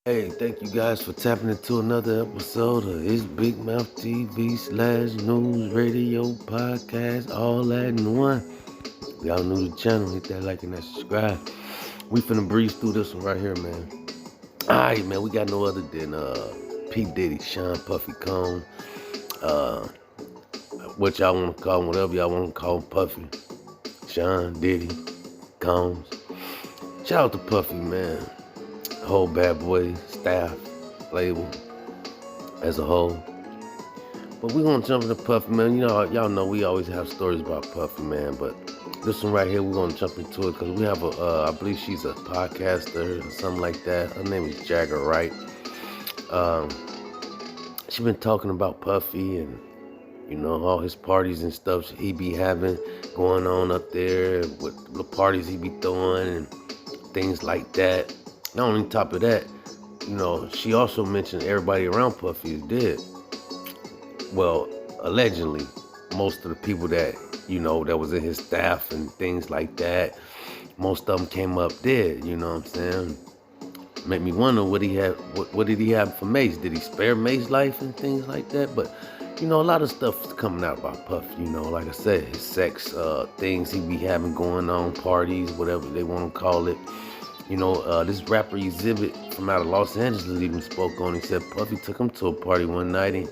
Hey, thank you guys for tapping into another episode of It's Big Mouth TV / news, radio, podcast, all that in one. If y'all new to the channel, hit that like and that subscribe. We finna breeze through this one right here, man. Alright, man, we got no other than P. Diddy, Sean Puffy Combs. Uh, what y'all wanna call him, whatever y'all wanna call him, Puffy, Sean, Diddy, Combs. Shout out to Puffy, man. Whole Bad Boy staff, label as a whole. But we gonna jump into Puffy, man. You know, y'all know we always have stories about Puffy, man. But this one right here, we're gonna jump into it because we have I believe she's a podcaster or something like that. Her name is Jagger, right? Um, she been talking about Puffy and all his parties and stuff he be having going on up there, what the parties he be throwing and things like that. Not only top of that, she also mentioned everybody around Puffy is dead. Well, allegedly, most of the people that, that was in his staff and things like that, most of them came up dead, you know what I'm saying? Made me wonder what did he have for Mace? Did he spare Mace's life and things like that? But, a lot of stuff is coming out about Puffy, like I said, his sex, things he be having going on, parties, whatever they want to call it. This rapper Exhibit from out of Los Angeles even spoke on it. He said Puffy took him to a party one night and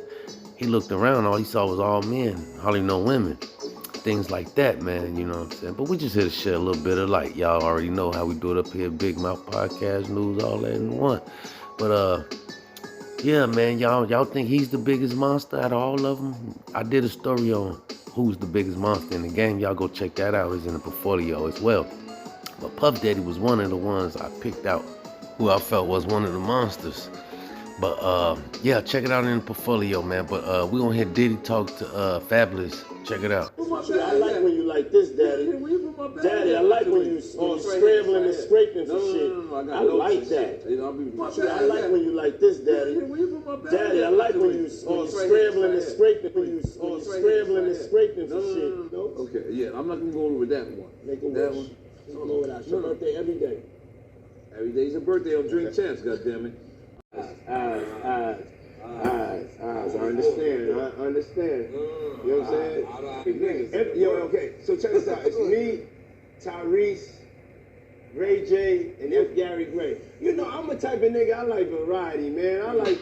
he looked around, all he saw was all men, hardly no women. Things like that, man, you know what I'm saying? But we just here to share a little bit of light. Y'all already know how we do it up here, Big Mouth Podcast, news, all that in one. But yeah, man, y'all think he's the biggest monster out of all of them? I did a story on who's the biggest monster in the game. Y'all go check that out. It's in the portfolio as well. But Puff Daddy was one of the ones I picked out who I felt was one of the monsters. But yeah, check it out in the portfolio, man. But we gonna hear Diddy talk to Fabulous. Check it out. I like when you like this, Daddy. Daddy, I like when you scrambling and scraping for shit. I like that. I like when you like this, Daddy. Daddy, I like when you scrambling and scraping for shit. Okay, yeah, I'm not gonna go over that one. Make a wish. Don't go without your birthday every day. Every day's a birthday. I'm Drink Champs, goddammit. Eyes. I understand. You know what I'm saying? Yo, okay. So check this out. It's me, Tyrese, Ray J, and F. Gary Gray. I'm a type of nigga. I like variety, man. I like.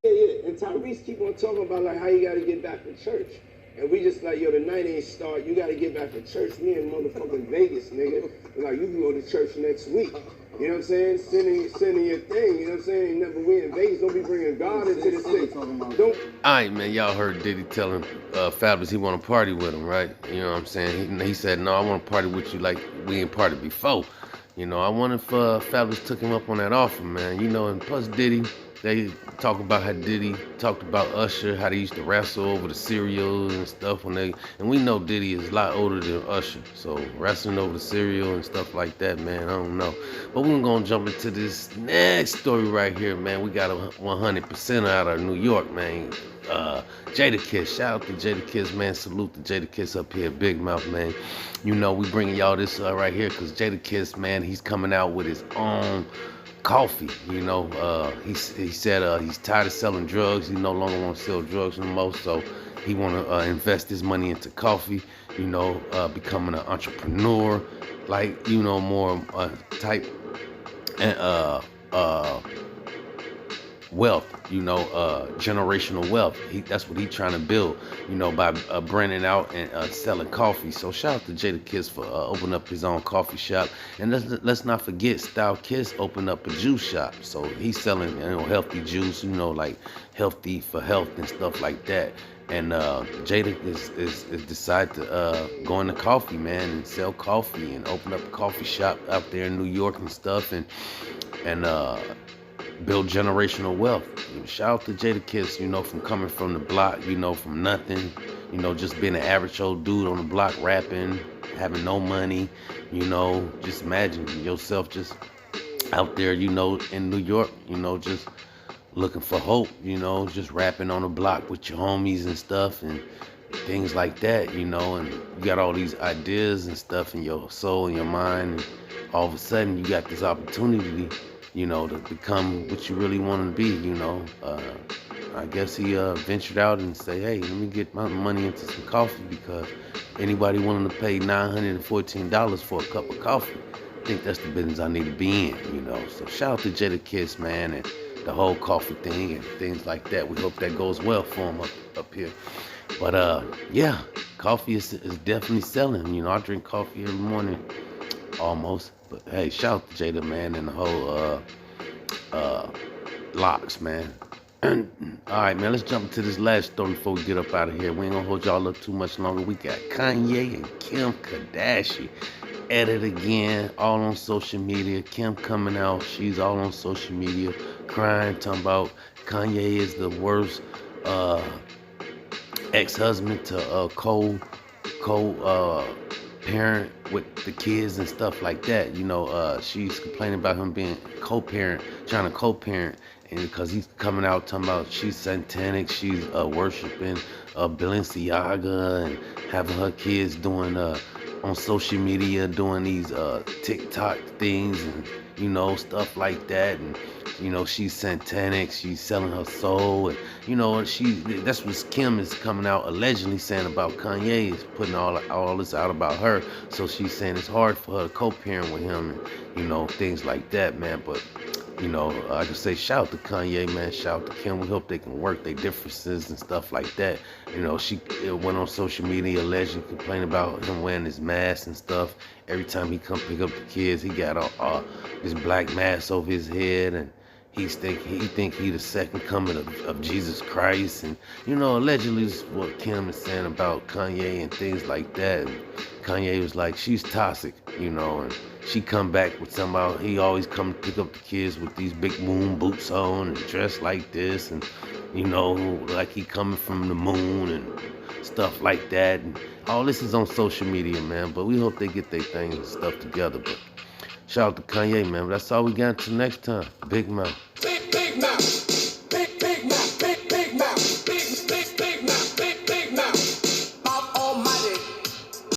Yeah. And Tyrese keep on talking about like how you got to get back to church. And we just like, yo, the night ain't start. You got to get back to church. Me in motherfucking Vegas, nigga. Like, you can go to church next week. You know what I'm saying? Sending your thing. You know what I'm saying? Never we in Vegas. Don't be bringing God into this thing. Don't. All right, man. Y'all heard Diddy telling Fabulous he want to party with him, right? You know what I'm saying? He said, no, I want to party with you like we ain't partied before. I wonder if Fabulous took him up on that offer, man. And plus Diddy, they talk about how Diddy talked about Usher, how they used to wrestle over the cereal and stuff and we know Diddy is a lot older than Usher, so wrestling over the cereal and stuff like that, man, I don't know. But we're gonna jump into this next story right here, man. We got a 100% out of New York, man. Jadakiss, shout out to Jadakiss, man. Salute to Jadakiss up here, Big Mouth, man. We bringing y'all this right here because Jadakiss, man, he's coming out with his own coffee. He said he's tired of selling drugs. He no longer want to sell drugs no more, so he want to invest his money into coffee, becoming an entrepreneur, like, more type and wealth, generational wealth. That's what he's trying to build, by branding out and selling coffee. So shout out to Jadakiss for opening up his own coffee shop. And let's not forget Style Kiss opened up a juice shop. So he's selling, healthy juice, like healthy for health and stuff like that. And Jada is decided to go into coffee, man, and sell coffee and open up a coffee shop out there in New York and stuff, and build generational wealth. Shout out to Jadakiss, from coming from the block, from nothing, just being an average old dude on the block rapping, having no money, just imagine yourself just out there, in New York, just looking for hope, just rapping on the block with your homies and stuff and things like that, and you got all these ideas and stuff in your soul and your mind and all of a sudden you got this opportunity, to become what you really want to be. I guess he ventured out and say, hey, let me get my money into some coffee, because anybody willing to pay $914 for a cup of coffee, I think that's the business I need to be in. So shout out to Jadakiss, man, and the whole coffee thing and things like that. We hope that goes well for him up here. But yeah, coffee is definitely selling. I drink coffee every morning almost. But hey, shout out to Jada, man, and the whole locks, man. All right, man, let's jump into this last story before we get up out of here. We ain't gonna hold y'all up too much longer. We got Kanye and Kim Kardashian at it again, all on social media. Kim coming out, she's all on social media, crying, talking about Kanye is the worst ex-husband to parent with the kids and stuff like that. She's complaining about him being trying to co-parent, and because he's coming out talking about she's satanic, she's worshiping Balenciaga, and having her kids doing on social media, doing these TikTok things, and stuff like that. And she's satanic, she's selling her soul, and that's what Kim is coming out allegedly saying about Kanye, is putting all this out about her. So she's saying it's hard for her to co-parent with him, and things like that, man. But I just say shout out to Kanye, man, shout out to Kim. We hope they can work their differences and stuff like that. She went on social media allegedly complaining about him wearing his mask and stuff. Every time he come pick up the kids, he got this black mask over his head, and he think he the second coming of Jesus Christ. And allegedly this is what Kim is saying about Kanye and things like that. And Kanye was like, she's toxic, and she come back with somebody. He always come pick up the kids with these big moon boots on and dressed like this, and like he coming from the moon and stuff like that. And all this is on social media, man. But we hope they get their things and stuff together. But shout out to Kanye, man. But that's all we got until next time. Big mouth.